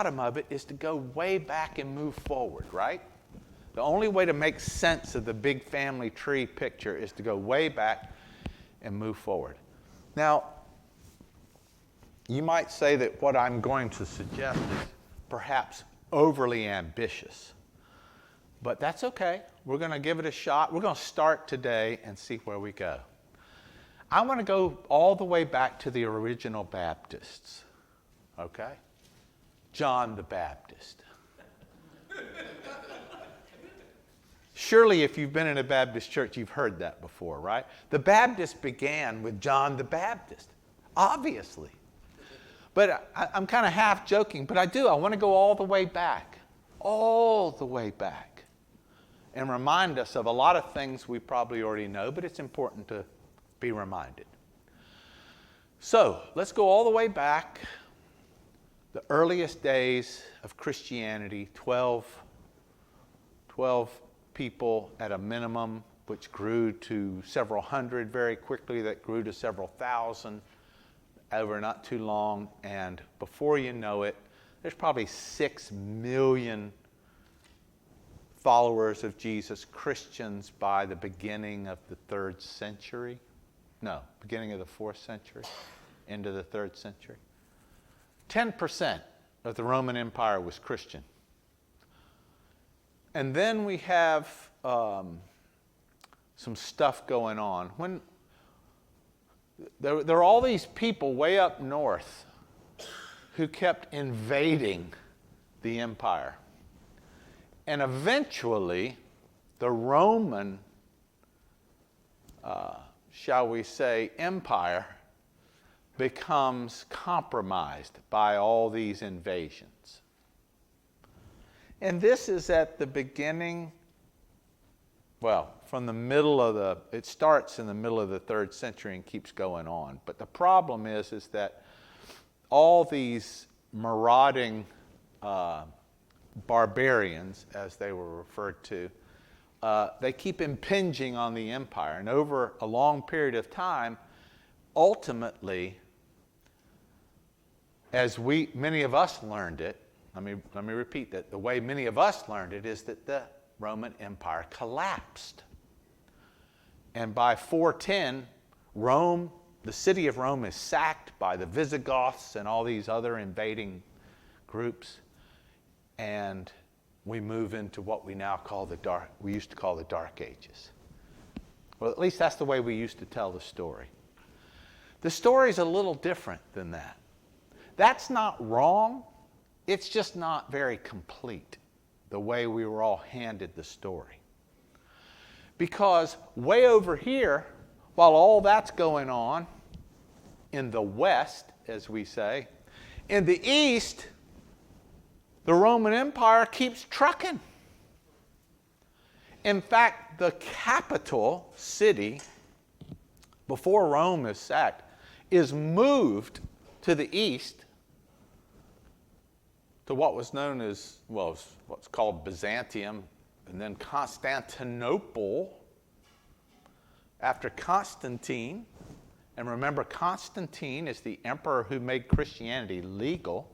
bottom of it is to go way back and move forward, right? The only way to make sense of the big family tree picture is to go way back and move forward. Now, you might say that what I'm going to suggest is perhaps overly ambitious. But that's okay. We're going to give it a shot. We're going to start today and see where we go. I want to go all the way back to the original Baptists. Okay? John the Baptist. Surely if you've been in a Baptist church, you've heard that before, right? The Baptists began with John the Baptist, obviously. But I'm kind of half joking, but I want to go all the way back, and remind us of a lot of things we probably already know, but it's important to be reminded. So let's go all the way back, the earliest days of Christianity, 12 people at a minimum, which grew to several hundred very quickly, that grew to several thousand over not too long, and before you know it, there's probably 6 million followers of Jesus, Christians, by the beginning of the 3rd century. No, beginning of the 4th century, into the 3rd century. 10% of the Roman Empire was Christian. And then we have some stuff going on. When there are all these people way up north who kept invading the empire. And eventually, the Roman, shall we say, empire becomes compromised by all these invasions. And this is at the beginning, well, from the middle of it starts in the middle of the 3rd century and keeps going on. But the problem is that all these marauding barbarians, as they were referred to, they keep impinging on the empire. And over a long period of time, ultimately, as many of us learned it, let me repeat that. The way many of us learned it is that the Roman Empire collapsed. And by 410, Rome, the city of Rome, is sacked by the Visigoths and all these other invading groups. And we move into what we now call we used to call the Dark Ages. Well, at least that's the way we used to tell the story. The story's a little different than that. That's not wrong. It's just not very complete, the way we were all handed the story. Because way over here, while all that's going on, in the West, as we say, in the East, the Roman Empire keeps trucking. In fact, the capital city, before Rome is sacked, is moved to the east to what was known as, what's called Byzantium, and then Constantinople after Constantine. And remember, Constantine is the emperor who made Christianity legal.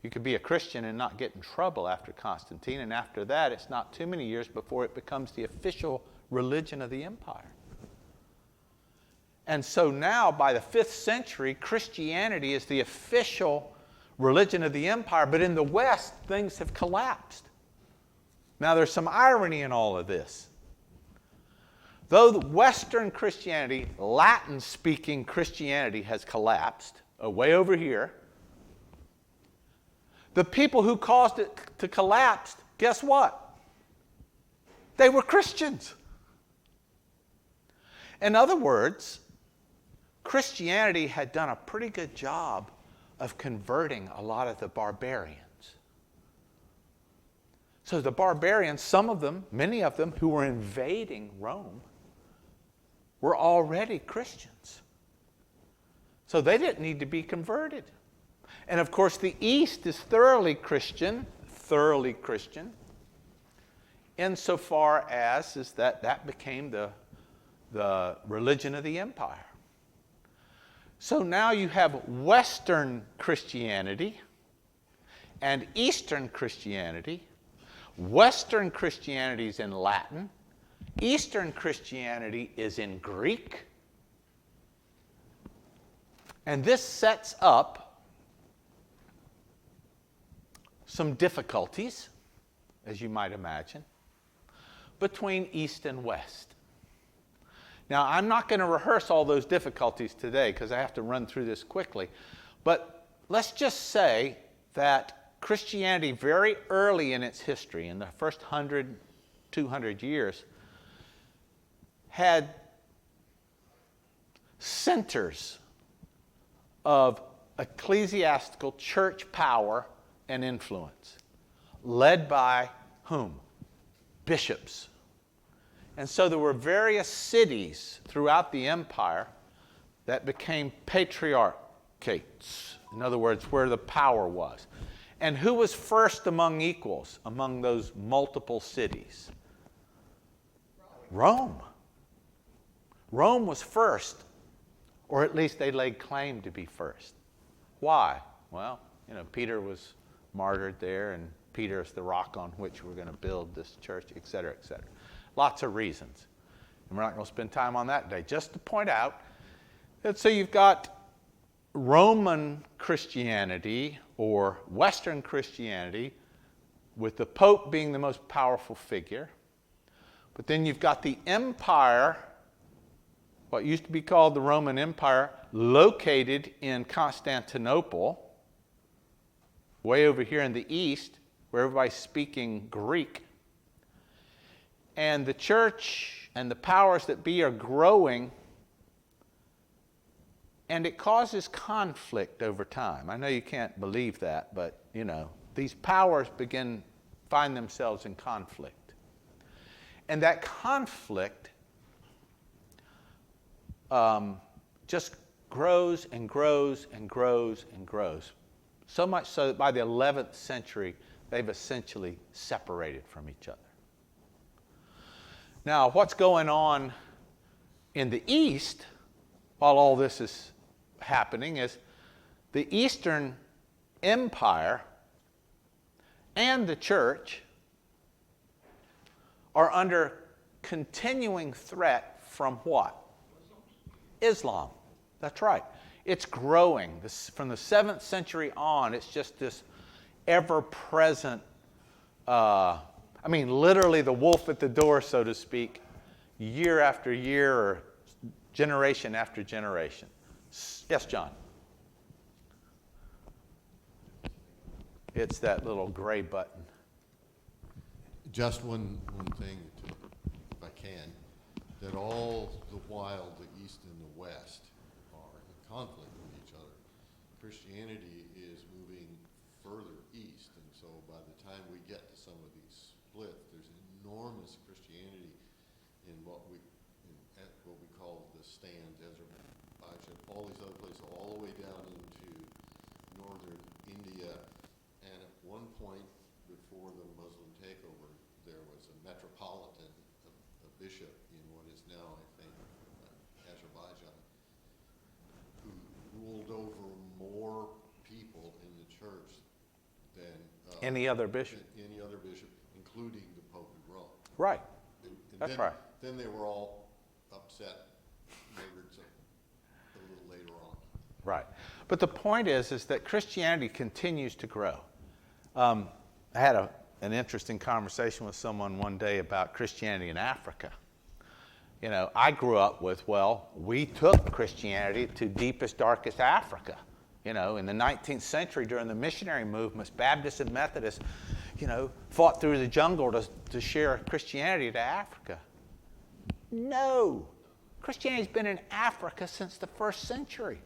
You could be a Christian and not get in trouble after Constantine, and after that, it's not too many years before it becomes the official religion of the empire. And so now, by the 5th century, Christianity is the official religion of the empire, but in the West, things have collapsed. Now, there's some irony in all of this. Though the Western Christianity, Latin-speaking Christianity, has collapsed, way over here, the people who caused it to collapse, guess what? They were Christians. In other words, Christianity had done a pretty good job of converting a lot of the barbarians. So the barbarians, some of them, many of them who were invading Rome, were already Christians. So they didn't need to be converted. And of course, the East is thoroughly Christian, insofar as is that became the religion of the empire. So now you have Western Christianity, and Eastern Christianity. Western Christianity is in Latin. Eastern Christianity is in Greek. And this sets up some difficulties, as you might imagine, between East and West. Now, I'm not going to rehearse all those difficulties today because I have to run through this quickly. But let's just say that Christianity, very early in its history, in the first 100, 200 years, had centers of ecclesiastical church power and influence, led by whom? Bishops. And so there were various cities throughout the empire that became patriarchates, in other words, where the power was. And who was first among equals among those multiple cities? Rome. Rome was first, or at least they laid claim to be first. Why? Well, Peter was martyred there, and Peter is the rock on which we're going to build this church, et cetera, et cetera. Lots of reasons. And we're not going to spend time on that today. Just to point out that so you've got Roman Christianity or Western Christianity with the Pope being the most powerful figure. But then you've got the empire, what used to be called the Roman Empire, located in Constantinople, way over here in the east, where everybody's speaking Greek. And the church and the powers that be are growing, and it causes conflict over time. I know you can't believe that, but, these powers find themselves in conflict. And that conflict just grows and grows and grows and grows. So much so that by the 11th century, they've essentially separated from each other. Now, what's going on in the East, while all this is happening, is the Eastern Empire and the church are under continuing threat from what? Islam. That's right. It's growing. From the 7th century on, it's just this ever-present, literally the wolf at the door, so to speak, year after year or generation after generation. Yes, John? It's that little gray button. Just one thing, if I can, that all the while the East and the West are in conflict with each other. Christianity is moving further east, and so by the time we get to some of these splits, there's enormous Christianity in what we call the stands, Azerbaijan, all these other places, all the way down into northern India. And at one point, before the Muslim takeover, there was a metropolitan, a bishop in what is now, I think, Azerbaijan, who ruled over more people in the church than any other bishop, including the Pope in Rome. Right. That's right. Then they were all upset, murdered a little later on. Right. But the point is that Christianity continues to grow. I had an interesting conversation with someone one day about Christianity in Africa. I grew up with, we took Christianity to deepest, darkest Africa. In the 19th century, during the missionary movements, Baptists and Methodists, fought through the jungle to share Christianity to Africa. No. Christianity's been in Africa since the 1st century.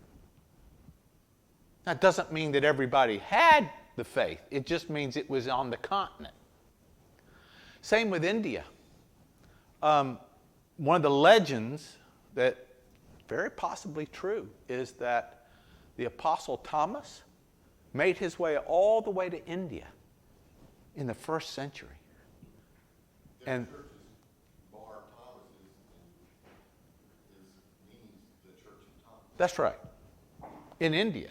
That doesn't mean that everybody had the faith. It just means it was on the continent. Same with India. One of the legends that very possibly true is that the Apostle Thomas made his way all the way to India in the 1st century. And Bar Thomas means the Church of Thomas. That's right. In India.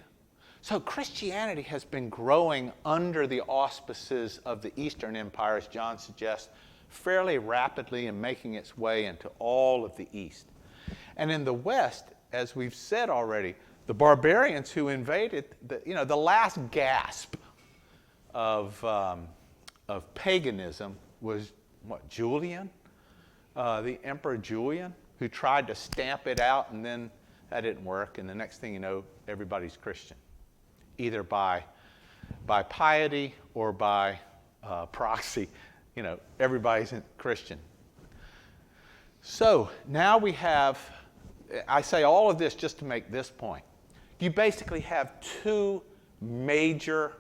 So Christianity has been growing under the auspices of the Eastern Empire, as John suggests, fairly rapidly and making its way into all of the East. And in the West, as we've said already, the barbarians who invaded, the last gasp of paganism was, Julian? The Emperor Julian, who tried to stamp it out, and then that didn't work, and the next thing you know, everybody's Christian, either by piety or by proxy. Everybody's Christian. So now we have, I say all of this just to make this point. You basically have two major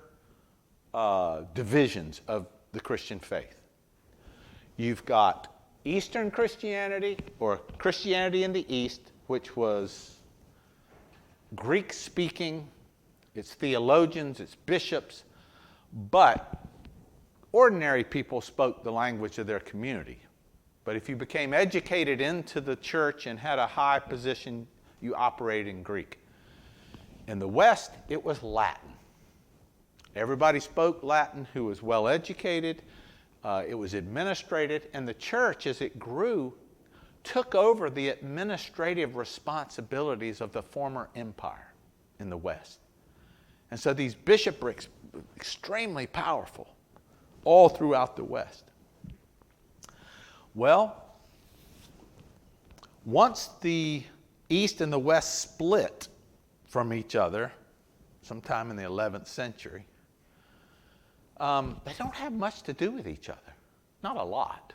divisions of the Christian faith. You've got Eastern Christianity, or Christianity in the East, which was Greek-speaking, it's theologians, it's bishops, but ordinary people spoke the language of their community. But if you became educated into the church and had a high position, you operated in Greek. In the West, it was Latin. Everybody spoke Latin who was well educated. It was administrated, and the church, as it grew, took over the administrative responsibilities of the former empire in the West. And so these bishoprics were extremely powerful all throughout the West. Well, once the East and the West split from each other, sometime in the 11th century, they don't have much to do with each other. Not a lot.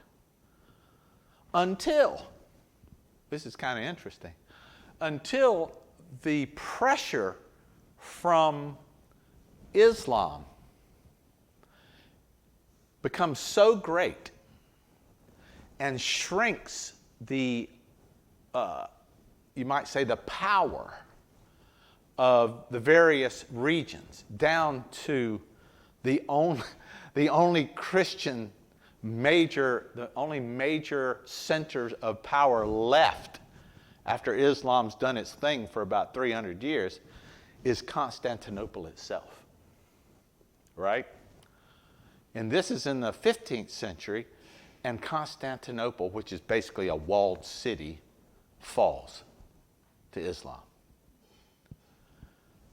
Until, this is kind of interesting, until the pressure from Islam becomes so great and shrinks the, you might say, the power of the various regions down to the only Christian the only major centers of power left after Islam's done its thing for about 300 years is Constantinople itself, right? And this is in the 15th century, and Constantinople, which is basically a walled city, falls to Islam.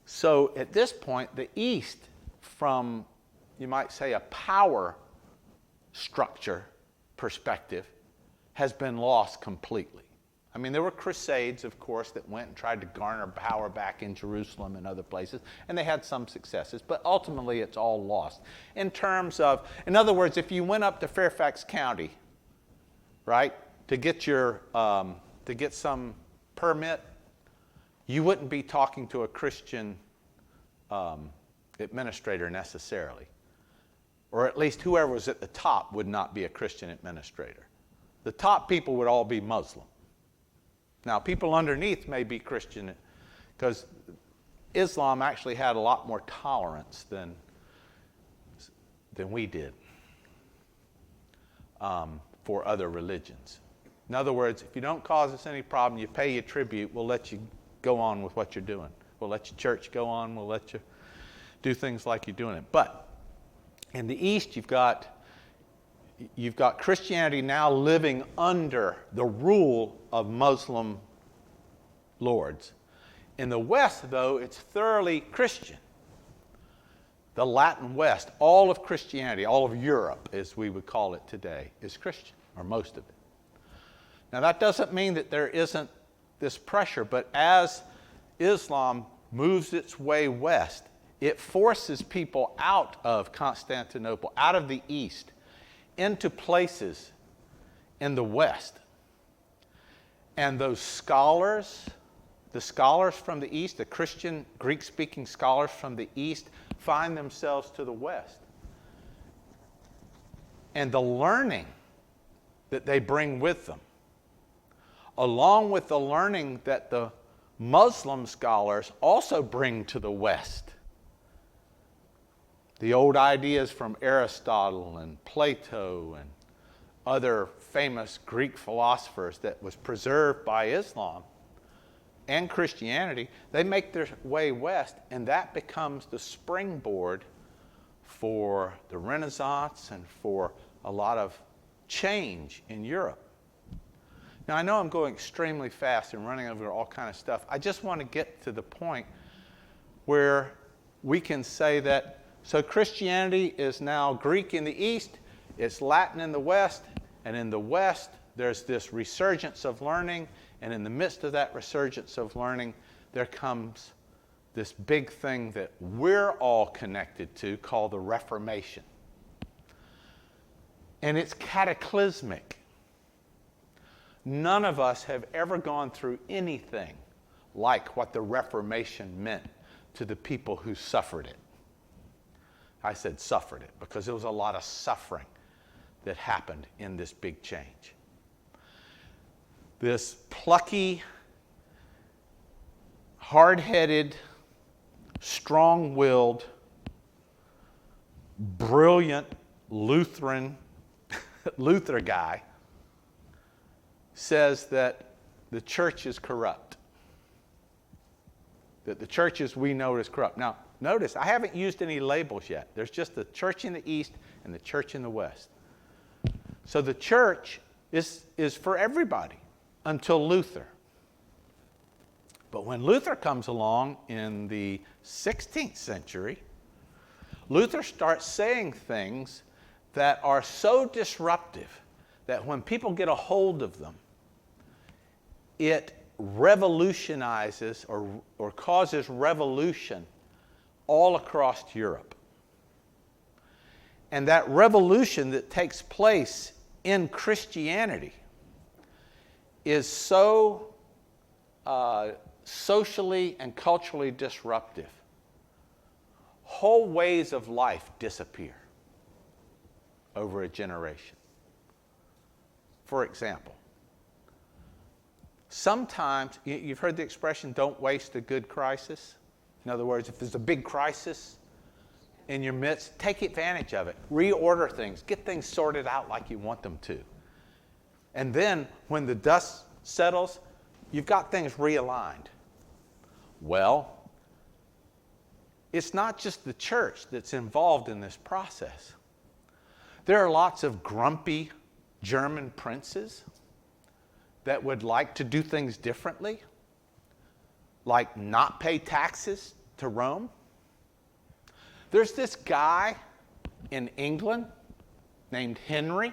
So at this point, the East, from, you might say, a power structure perspective, has been lost completely. I mean, there were crusades, of course, that went and tried to garner power back in Jerusalem and other places, and they had some successes, but ultimately it's all lost. In terms of, in other words, if you went up to Fairfax County, right, to get some permit, you wouldn't be talking to a Christian administrator necessarily. Or at least whoever was at the top would not be a Christian administrator. The top people would all be Muslim. Now, people underneath may be Christian, because Islam actually had a lot more tolerance than we did for other religions. In other words, if you don't cause us any problem, you pay your tribute, we'll let you go on with what you're doing. We'll let your church go on, we'll let you do things like you're doing it. But in the East, you've got Christianity now living under the rule of Muslim lords. In the West, though, it's thoroughly Christian. The Latin West, all of Christianity, all of Europe, as we would call it today, is Christian, or most of it. Now, that doesn't mean that there isn't this pressure, but as Islam moves its way west, it forces people out of Constantinople, out of the East, into places in the West. And those scholars, the scholars from the East, the Christian Greek-speaking scholars from the East, find themselves to the West. And the learning that they bring with them, along with the learning that the Muslim scholars also bring to the West, the old ideas from Aristotle and Plato and other famous Greek philosophers that was preserved by Islam, and Christianity, they make their way west, and that becomes the springboard for the Renaissance and for a lot of change in Europe. Now, I know I'm going extremely fast and running over all kind of stuff. I just want to get to the point where we can say that, so Christianity is now Greek in the East, it's Latin in the West, and in the West, there's this resurgence of learning, and in the midst of that resurgence of learning, there comes this big thing that we're all connected to called the Reformation. And it's cataclysmic. None of us have ever gone through anything like what the Reformation meant to the people who suffered it. I said suffered it because there was a lot of suffering that happened in this big change. This plucky, hard-headed, strong-willed, brilliant Luther guy says that the church is corrupt. That the churches we know is corrupt. Now, notice, I haven't used any labels yet. There's just the church in the East and the church in the West. So the church is for everybody until Luther. But when Luther comes along in the 16th century, Luther starts saying things that are so disruptive that when people get a hold of them, it revolutionizes or causes revolution all across Europe. And that revolution that takes place in Christianity is so socially and culturally disruptive. Whole ways of life disappear over a generation. For example, sometimes, you've heard the expression, don't waste a good crisis. In other words, if there's a big crisis in your midst, take advantage of it. Reorder things. Get things sorted out like you want them to. And then, when the dust settles, you've got things realigned. Well, it's not just the church that's involved in this process. There are lots of grumpy German princes that would like to do things differently, like not pay taxes to Rome. There's this guy in England named Henry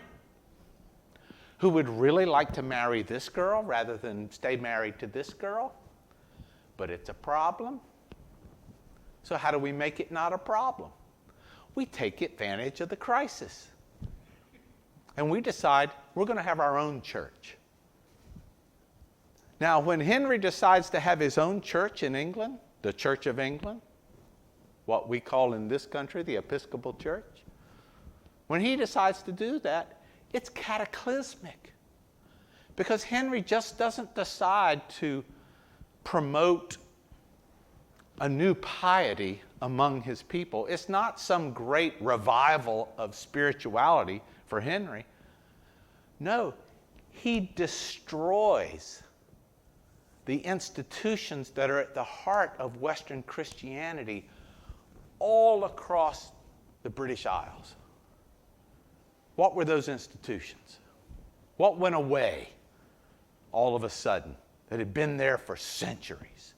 who would really like to marry this girl rather than stay married to this girl, but it's a problem. So how do we make it not a problem? We take advantage of the crisis. And we decide we're going to have our own church. Now, when Henry decides to have his own church in England, the Church of England, what we call in this country the Episcopal Church, when he decides to do that, it's cataclysmic. Because Henry just doesn't decide to promote a new piety among his people. It's not some great revival of spirituality for Henry. No, he destroys the institutions that are at the heart of Western Christianity all across the British Isles. What were those institutions? What went away all of a sudden that had been there for centuries?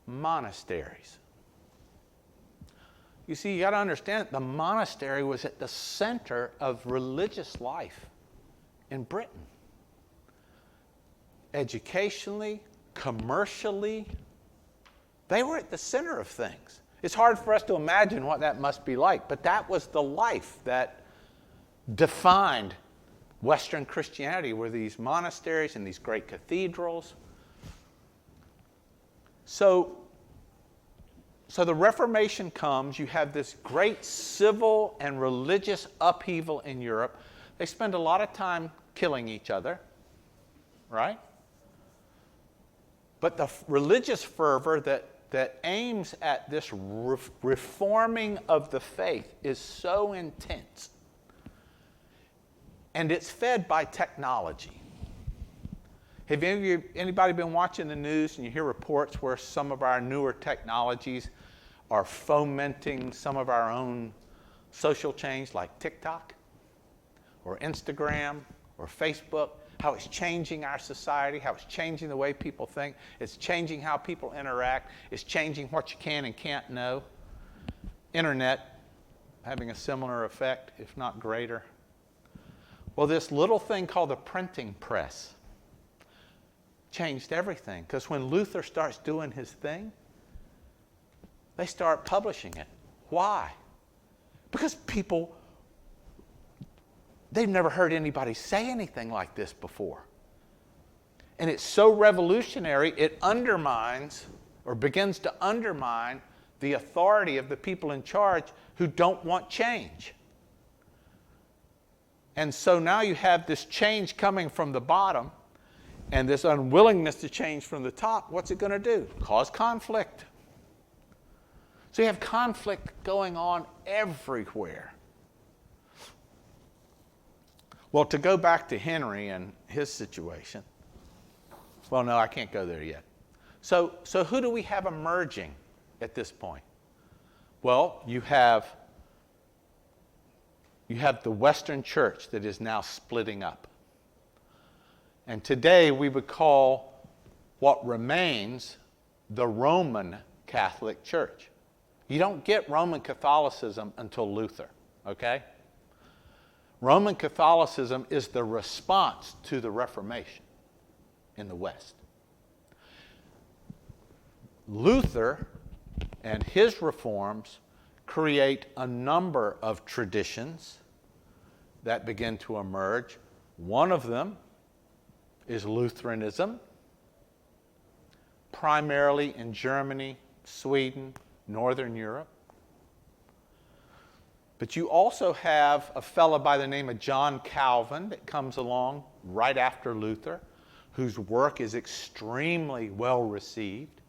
Monasteries. You see, you got to understand that the monastery was at the center of religious life in Britain. Educationally, commercially, they were at the center of things. It's hard for us to imagine what that must be like, but that was the life that defined Western Christianity, were these monasteries and these great cathedrals. So the Reformation comes, you have this great civil and religious upheaval in Europe. They spend a lot of time killing each other, right? But the religious fervor that aims at this reforming of the faith is so intense. And it's fed by technology. Have anybody been watching the news and you hear reports where some of our newer technologies are fomenting some of our own social change, like TikTok or Instagram or Facebook, how it's changing our society, how it's changing the way people think, it's changing how people interact, it's changing what you can and can't know. Internet having a similar effect, if not greater. Well, this little thing called the printing press changed everything, because when Luther starts doing his thing, they start publishing it. Why? Because people, they've never heard anybody say anything like this before. And it's so revolutionary, it undermines or begins to undermine the authority of the people in charge who don't want change. And so now you have this change coming from the bottom and this unwillingness to change from the top. What's it going to do? Cause conflict. So you have conflict going on everywhere. Well, to go back to Henry and his situation, well, no, I can't go there yet. So who do we have emerging at this point? Well, you have the Western Church that is now splitting up. And today we would call what remains the Roman Catholic Church. You don't get Roman Catholicism until Luther, okay? Roman Catholicism is the response to the Reformation in the West. Luther and his reforms create a number of traditions that begin to emerge. One of them is Lutheranism, primarily in Germany, Sweden, Northern Europe. But you also have a fellow by the name of John Calvin that comes along right after Luther, whose work is extremely well received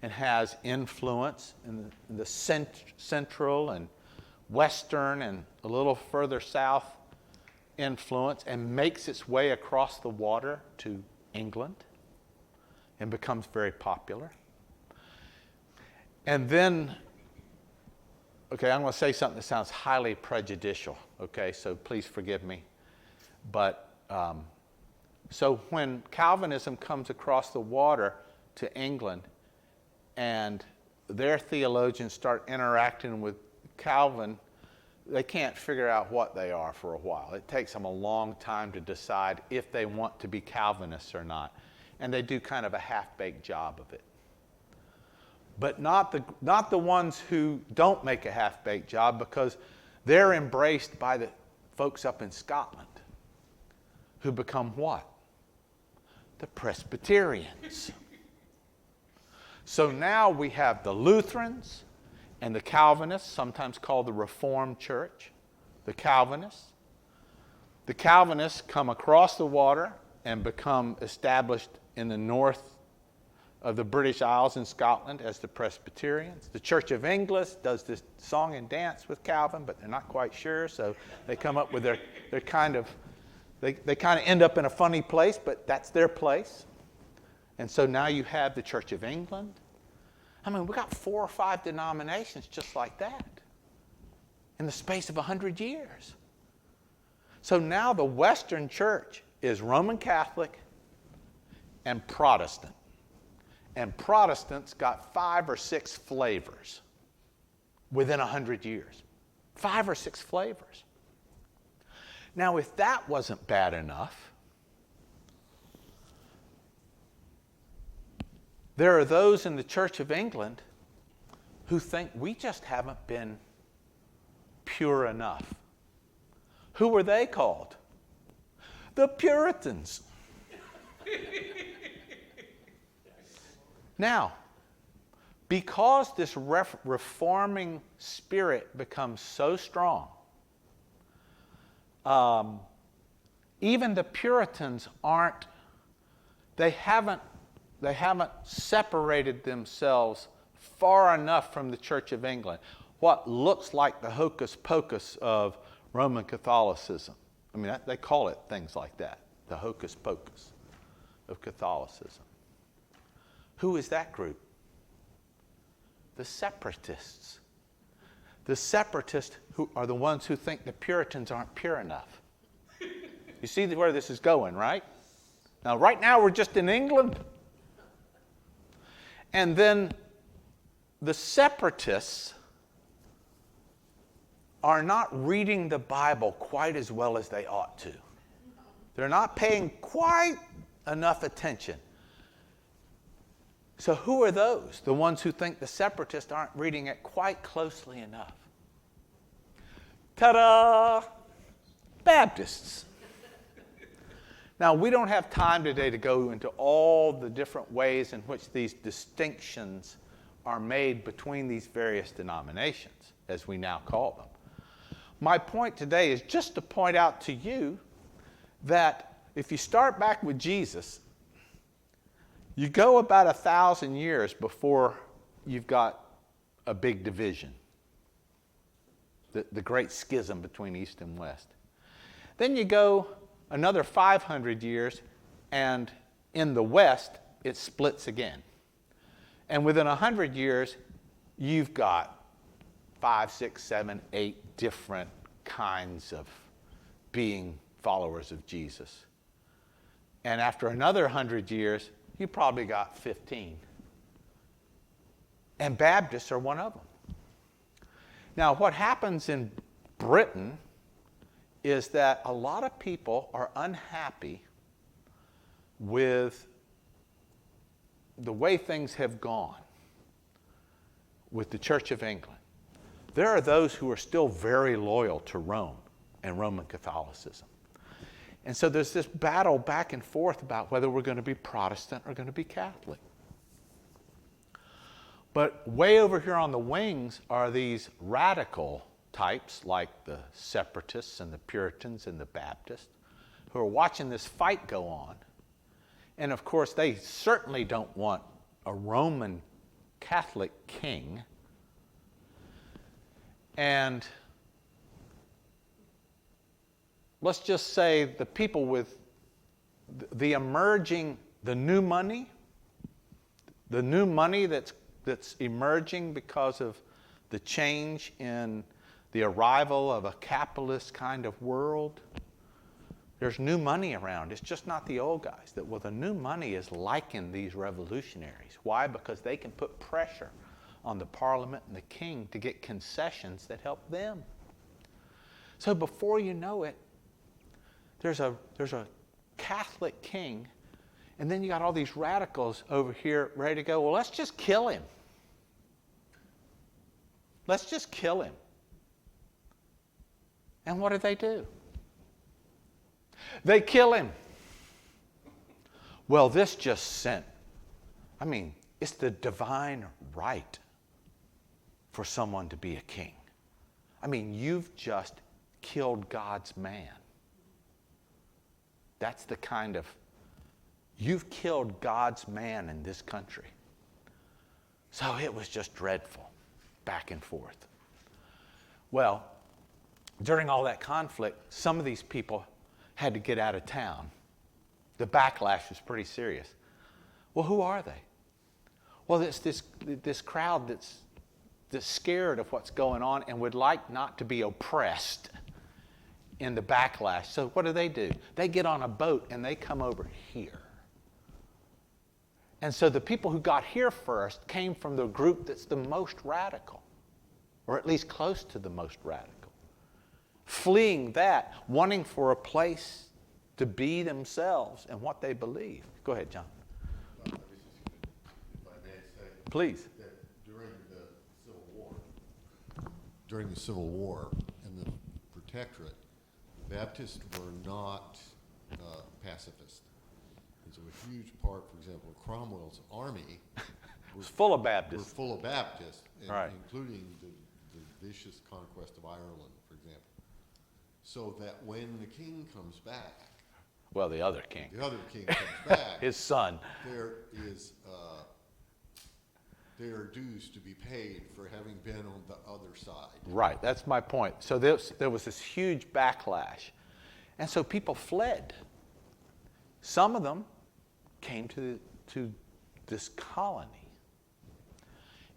and has influence in the central and western and a little further south influence, and makes its way across the water to England and becomes very popular. And then, okay, I'm going to say something that sounds highly prejudicial, okay, so please forgive me. But so when Calvinism comes across the water to England and their theologians start interacting with Calvin, they can't figure out what they are for a while. It takes them a long time to decide if they want to be Calvinists or not. And they do kind of a half-baked job of it. But not the ones who don't make a half-baked job, because they're embraced by the folks up in Scotland who become what? The Presbyterians. So now we have the Lutherans and the Calvinists, sometimes called the Reformed Church, the Calvinists. The Calvinists come across the water and become established in the north of the British Isles in Scotland as the Presbyterians. The Church of England does this song and dance with Calvin, but they're not quite sure, so they come up with their kind of, they kind of end up in a funny place, but that's their place. And so now you have the Church of England. I mean, we got 4 or 5 denominations just like that in the space of 100 years. So now the Western Church is Roman Catholic and Protestant. And Protestants got 5 or 6 flavors within 100 years. 5 or 6 flavors. Now, if that wasn't bad enough, there are those in the Church of England who think we just haven't been pure enough. Who were they called? The Puritans. Now, because this reforming spirit becomes so strong, even the Puritans they haven't separated themselves far enough from the Church of England. What looks like the hocus pocus of Roman Catholicism. I mean, they call it things like that, the hocus pocus of Catholicism. Who is that group? The separatists. The separatists who are the ones who think the Puritans aren't pure enough. You see where this is going, right? Now, right now, we're just in England. And then the separatists are not reading the Bible quite as well as they ought to. They're not paying quite enough attention. So who are those? The ones who think the separatists aren't reading it quite closely enough. Ta-da! Baptists. Now, we don't have time today to go into all the different ways in which these distinctions are made between these various denominations, as we now call them. My point today is just to point out to you that if you start back with Jesus, you go about 1,000 years before you've got a big division, the great schism between East and West. Then you go another 500 years, and in the West, it splits again. And within 100 years, you've got 5, 6, 7, 8 different kinds of being followers of Jesus. And after another 100 years, you probably got 15. And Baptists are one of them. Now, what happens in Britain is that a lot of people are unhappy with the way things have gone with the Church of England. There are those who are still very loyal to Rome and Roman Catholicism. And so there's this battle back and forth about whether we're going to be Protestant or going to be Catholic. But way over here on the wings are these radical types like the separatists and the Puritans and the Baptists who are watching this fight go on. And of course, they certainly don't want a Roman Catholic king. And let's just say the people with the emerging, the new money that's emerging because of the change in the arrival of a capitalist kind of world. There's new money around. It's just not the old guys. The new money is liking these revolutionaries. Why? Because they can put pressure on the Parliament and the king to get concessions that help them. So before you know it, there's a Catholic king, and then you got all these radicals over here ready to go, well, let's just kill him. Let's just kill him. And what do? They kill him. Well, this just sent, it's the divine right for someone to be a king. You've just killed God's man. That's the kind of, you've killed God's man in this country. So it was just dreadful, back and forth. Well, during all that conflict, some of these people had to get out of town. The backlash was pretty serious. Well, who are they? Well, it's this crowd that's scared of what's going on and would like not to be oppressed in the backlash. So what do? They get on a boat and they come over here. And so the people who got here first came from the group that's the most radical, or at least close to the most radical. Fleeing that, wanting for a place to be themselves and what they believe. Go ahead, John. If I may say, please. That during the Civil War and the Protectorate, Baptists were not pacifist. And so a huge part, for example, of Cromwell's army was full of Baptists. Were full of Baptists, right. Including the vicious conquest of Ireland, for example. So that when the king comes back, well, the other king comes back, his son, there are dues to be paid for having been on the other side. Right, that's my point. So there was this huge backlash. And so people fled. Some of them came to this colony.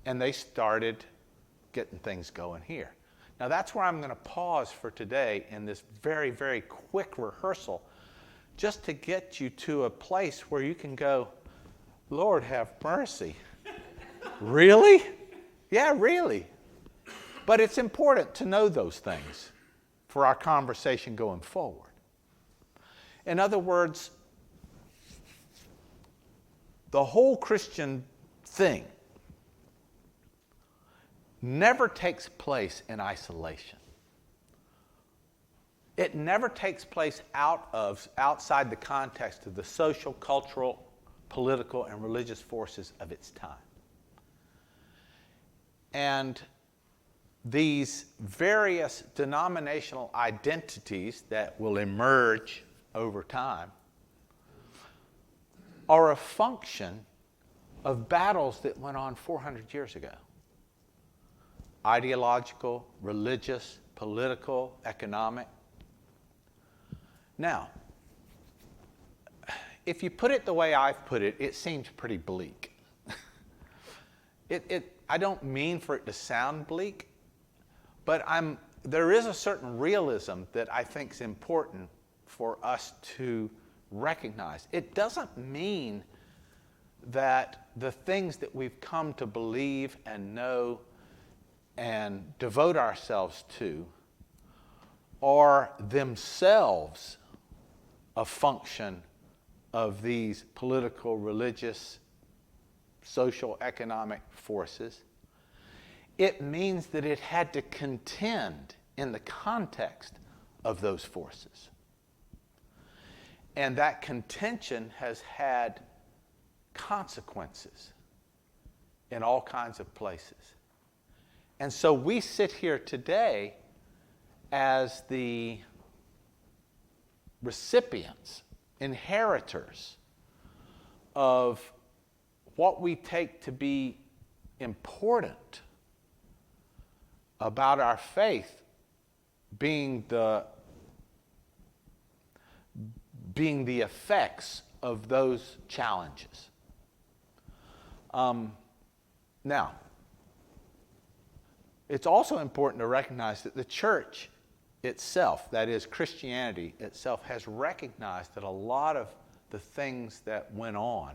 And they started getting things going here. Now that's where I'm going to pause for today in this very, very quick rehearsal, just to get you to a place where you can go, Lord, have mercy. Really? Yeah, really. But it's important to know those things for our conversation going forward. In other words, the whole Christian thing never takes place in isolation. It never takes place outside the context of the social, cultural, political, and religious forces of its time. And these various denominational identities that will emerge over time are a function of battles that went on 400 years ago. Ideological, religious, political, economic. Now, if you put it the way I've put it, it seems pretty bleak. I don't mean for it to sound bleak, but there is a certain realism that I think is important for us to recognize. It doesn't mean that the things that we've come to believe and know and devote ourselves to are themselves a function of these political, religious, social, economic forces. It means that it had to contend in the context of those forces. And that contention has had consequences in all kinds of places. And so we sit here today as the recipients, inheritors of what we take to be important about our faith being the effects of those challenges. Now, it's also important to recognize that the church itself, that is Christianity itself, has recognized that a lot of the things that went on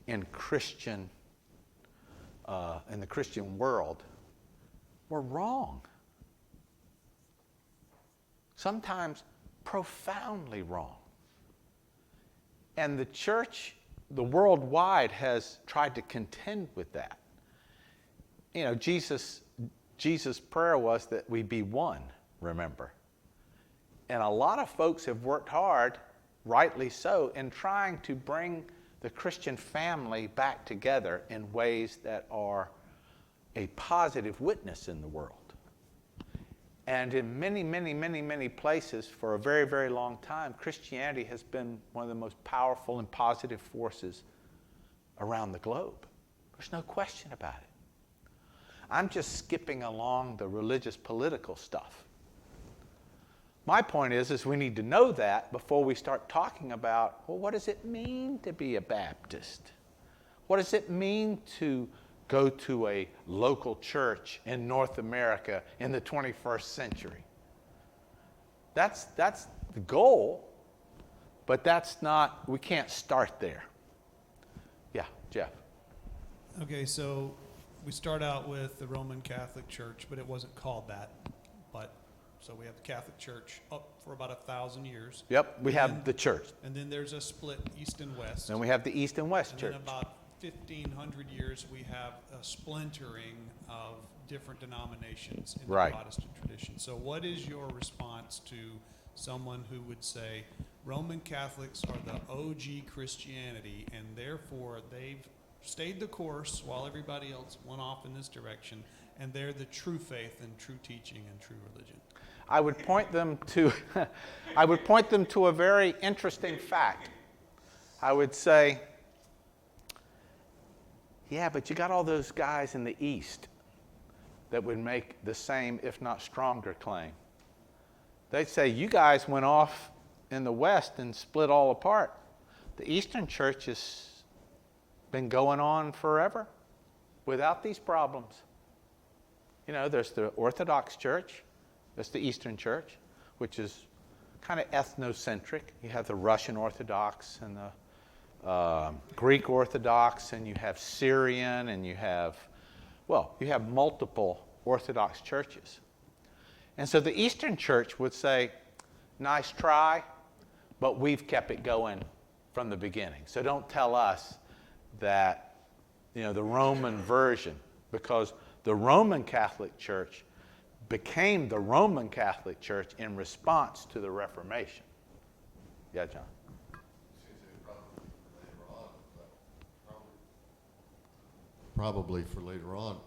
in the Christian world were wrong. Sometimes profoundly wrong. And the church, the worldwide, has tried to contend with that. You know, Jesus' prayer was that we be one, remember. And a lot of folks have worked hard, rightly so, in trying to bring the Christian family back together in ways that are a positive witness in the world. And in many, many, many, many places for a very, very long time, Christianity has been one of the most powerful and positive forces around the globe. There's no question about it. I'm just skipping along the religious political stuff. My point is we need to know that before we start talking about, well, what does it mean to be a Baptist? What does it mean to go to a local church in North America in the 21st century? That's the goal, but that's not, we can't start there. Yeah, Jeff. Okay, so we start out with the Roman Catholic Church, but it wasn't called that. So we have the Catholic Church up for about 1,000 years. Yep, we have the church. And then there's a split, East and West. Then we have the East and West Church. And then about 1,500 years, we have a splintering of different denominations in the Protestant tradition. So what is your response to someone who would say Roman Catholics are the OG Christianity, and therefore they've stayed the course while everybody else went off in this direction, and they're the true faith and true teaching and true religion? I would point them to a very interesting fact. I would say, yeah, but you got all those guys in the East that would make the same, if not stronger, claim. They'd say, you guys went off in the West and split all apart. The Eastern Church has been going on forever without these problems. You know, there's the Orthodox Church, there's the Eastern Church, which is kind of ethnocentric. You have the Russian Orthodox and the Greek Orthodox, and you have Syrian, and you have multiple Orthodox churches. And so the Eastern Church would say, nice try, but we've kept it going from the beginning. So don't tell us that, you know, the Roman version, because the Roman Catholic Church became the Roman Catholic Church in response to the Reformation. Yeah, John? Probably for later on,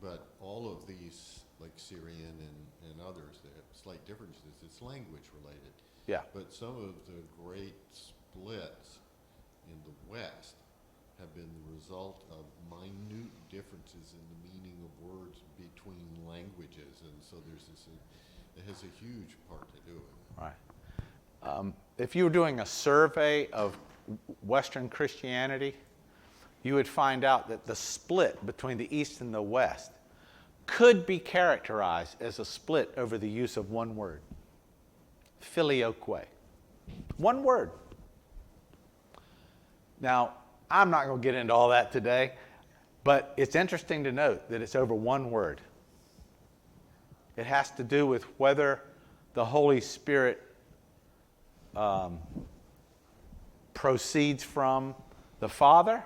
but all of these, like Syrian and others, they have slight differences. It's language related. Yeah. But some of the great splits in the West have been the result of minute differences in the meaning of words between languages, and so there's this. It has a huge part to do with it. Right. If you were doing a survey of Western Christianity, you would find out that the split between the East and the West could be characterized as a split over the use of one word, filioque. One word. Now, I'm not going to get into all that today, but it's interesting to note that it's over one word. It has to do with whether the Holy Spirit proceeds from the Father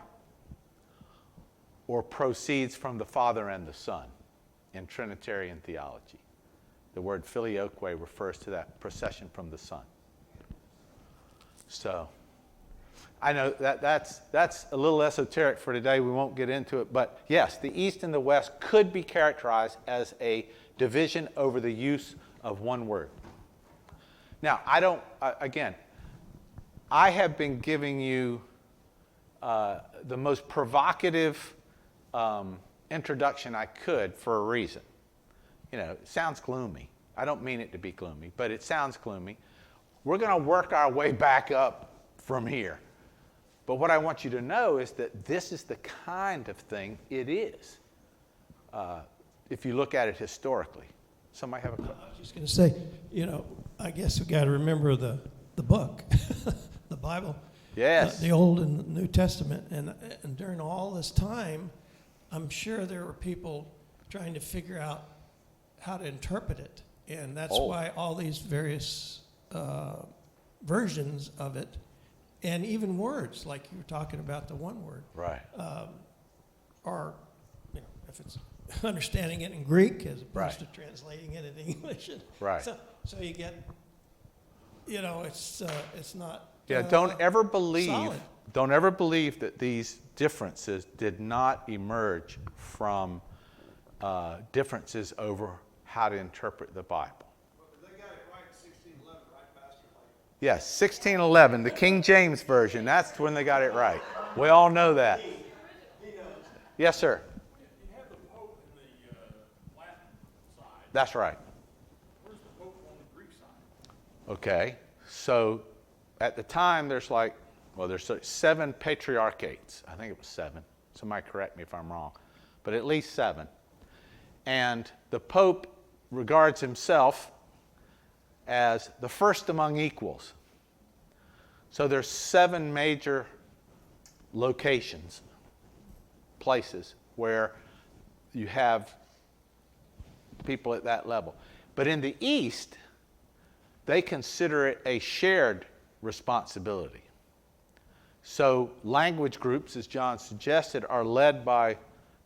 or proceeds from the Father and the Son in Trinitarian theology. The word filioque refers to that procession from the Son. So, I know that's a little esoteric for today. We won't get into it. But yes, the East and the West could be characterized as a division over the use of one word. Now, I have been giving you the most provocative introduction I could for a reason. You know, it sounds gloomy. I don't mean it to be gloomy, but it sounds gloomy. We're going to work our way back up from here. But what I want you to know is that this is the kind of thing it is, if you look at it historically. Somebody have a question? I was just going to say, you know, I guess we got to remember the book, the Bible. Yes. The Old and the New Testament. And during all this time, I'm sure there were people trying to figure out how to interpret it. And that's why all these various versions of it, and even words, like you were talking about the one word, Right. are, you know, if it's understanding it in Greek as opposed Right. to translating it in English. Right. So you get, you know, it's not. Yeah, don't ever believe solid. that these differences did not emerge from differences over how to interpret the Bible. They got it right in 1611, right, Pastor? Yes, 1611, the King James Version, that's when they got it right. We all know that. Yes, sir. You have the Pope in the Latin side. That's right. Where's the Pope on the Greek side? Okay, so at the time there's 7 patriarchates. I think it was 7. Somebody correct me if I'm wrong. But at least 7. And the Pope regards himself as the first among equals. So there's 7 major locations, places where you have people at that level. But in the East, they consider it a shared responsibility. So language groups, as John suggested, are led by,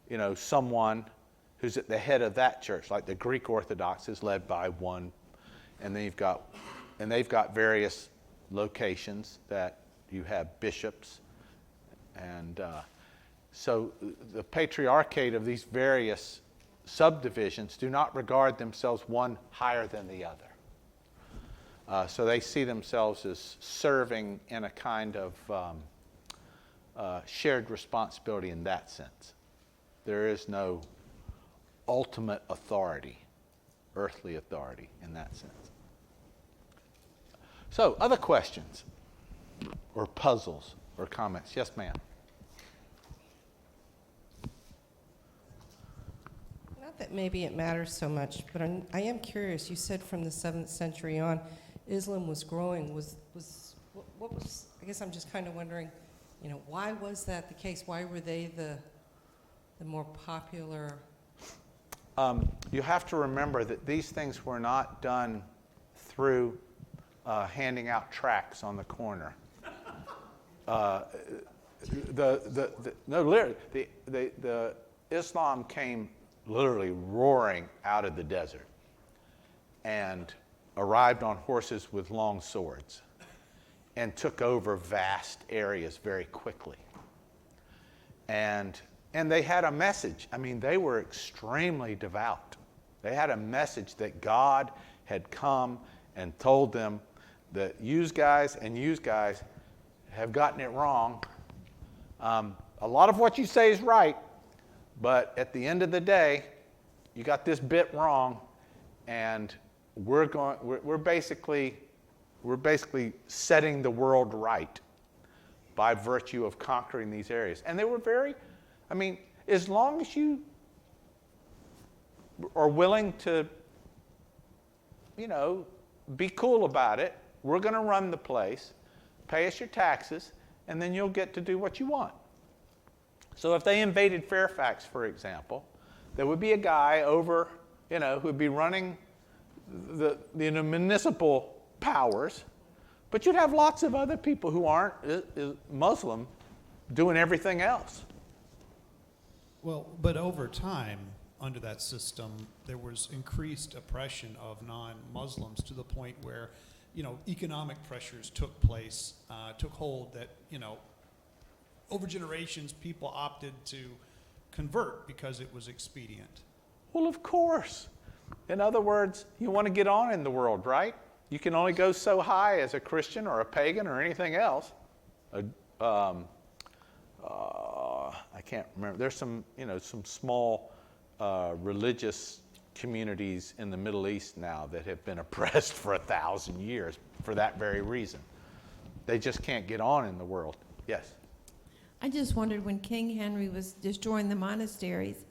you know, someone who's at the head of that church. Like the Greek Orthodox is led by one, and they've got various locations that you have bishops, and so the patriarchate of these various subdivisions do not regard themselves one higher than the other. So they see themselves as serving in a kind of shared responsibility in that sense. There is no ultimate authority, earthly authority in that sense. So, other questions? or puzzles or comments. Yes, ma'am. Not that maybe it matters so much, but I am curious. You said from the 7th century on, Islam was growing. What was? I guess I'm just kind of wondering, why was that the case? Why were they the more popular? You have to remember that these things were not done through handing out tracts on the corner. The Islam came literally roaring out of the desert and arrived on horses with long swords and took over vast areas very quickly. And they had a message. I mean, they were extremely devout. They had a message that God had come and told them that you guys have gotten it wrong. A lot of what you say is right, but at the end of the day, you got this bit wrong, and we're basically setting the world right by virtue of conquering these areas. And they were as long as you are willing to, be cool about it, we're going to run the place, pay us your taxes, and then you'll get to do what you want. So if they invaded Fairfax, for example, there would be a guy over, who would be running the municipal powers, but you'd have lots of other people who aren't Muslim doing everything else. Well, but over time, under that system, there was increased oppression of non-Muslims to the point where, economic pressures took hold that, over generations, people opted to convert because it was expedient. Well, of course. In other words, you want to get on in the world, right? You can only go so high as a Christian or a pagan or anything else. I can't remember. There's some small religious communities in the Middle East now that have been oppressed for 1,000 years for that very reason. They just can't get on in the world. Yes? I just wondered, when King Henry was destroying the monasteries,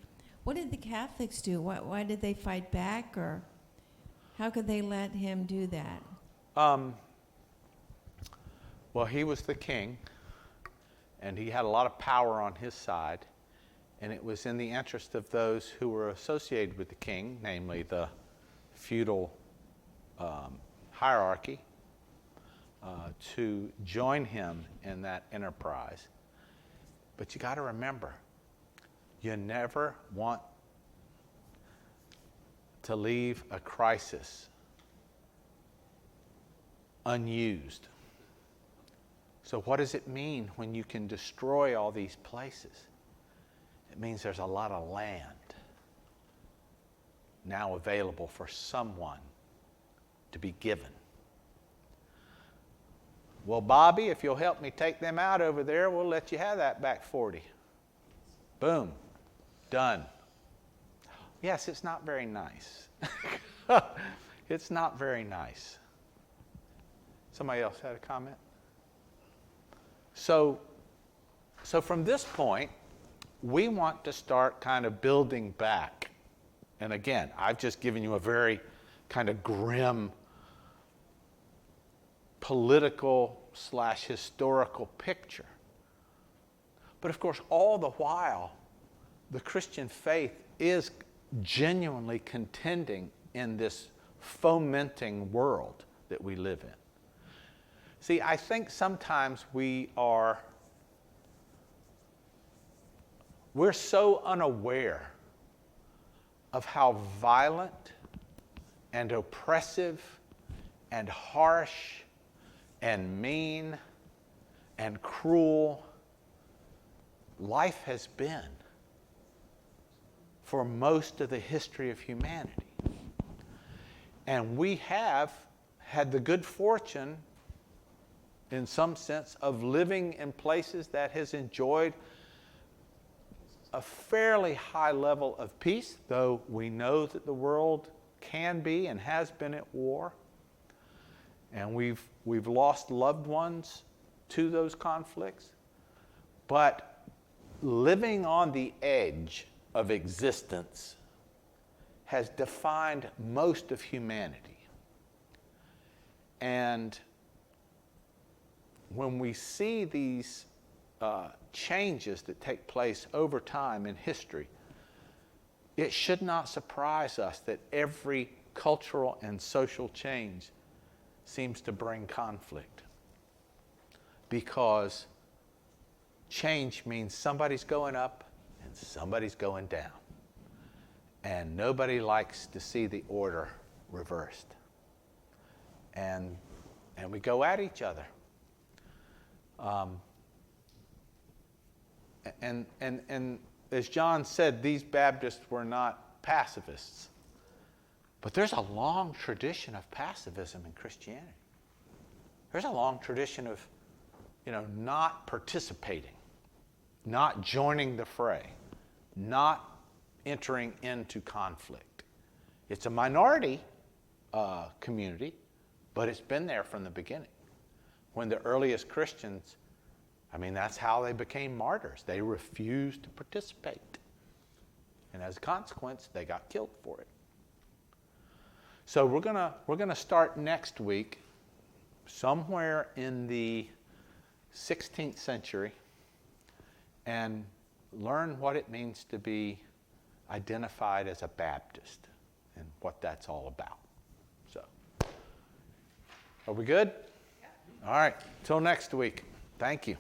what did the Catholics do? Why did they fight back, or how could they let him do that? Well, he was the king, and he had a lot of power on his side, and it was in the interest of those who were associated with the king, namely the feudal hierarchy, to join him in that enterprise. But you got to remember, you never want to leave a crisis unused. So what does it mean when you can destroy all these places? It means there's a lot of land now available for someone to be given. Well, Bobby, if you'll help me take them out over there, we'll let you have that back 40. Boom. Done. Yes, it's not very nice. It's not very nice. Somebody else had a comment? So from this point, we want to start kind of building back. And again, I've just given you a very kind of grim political/historical picture. But of course, all the while, the Christian faith is genuinely contending in this fomenting world that we live in. See, I think sometimes we're so unaware of how violent and oppressive and harsh and mean and cruel life has been for most of the history of humanity. And we have had the good fortune, in some sense, of living in places that has enjoyed a fairly high level of peace, though we know that the world can be and has been at war. And we've lost loved ones to those conflicts, but living on the edge of existence has defined most of humanity. And when we see these changes that take place over time in history, it should not surprise us that every cultural and social change seems to bring conflict. Because change means somebody's going up and somebody's going down. And nobody likes to see the order reversed. And we go at each other. And as John said, these Baptists were not pacifists. But there's a long tradition of pacifism in Christianity. There's a long tradition of, not participating, not joining the fray, not entering into conflict. It's a minority community, but it's been there from the beginning. When the earliest Christians, that's how they became martyrs. They refused to participate. And as a consequence, they got killed for it. So we're gonna start next week somewhere in the 16th century and learn what it means to be identified as a Baptist and what that's all about. So, are we good? All right, till next week. Thank you.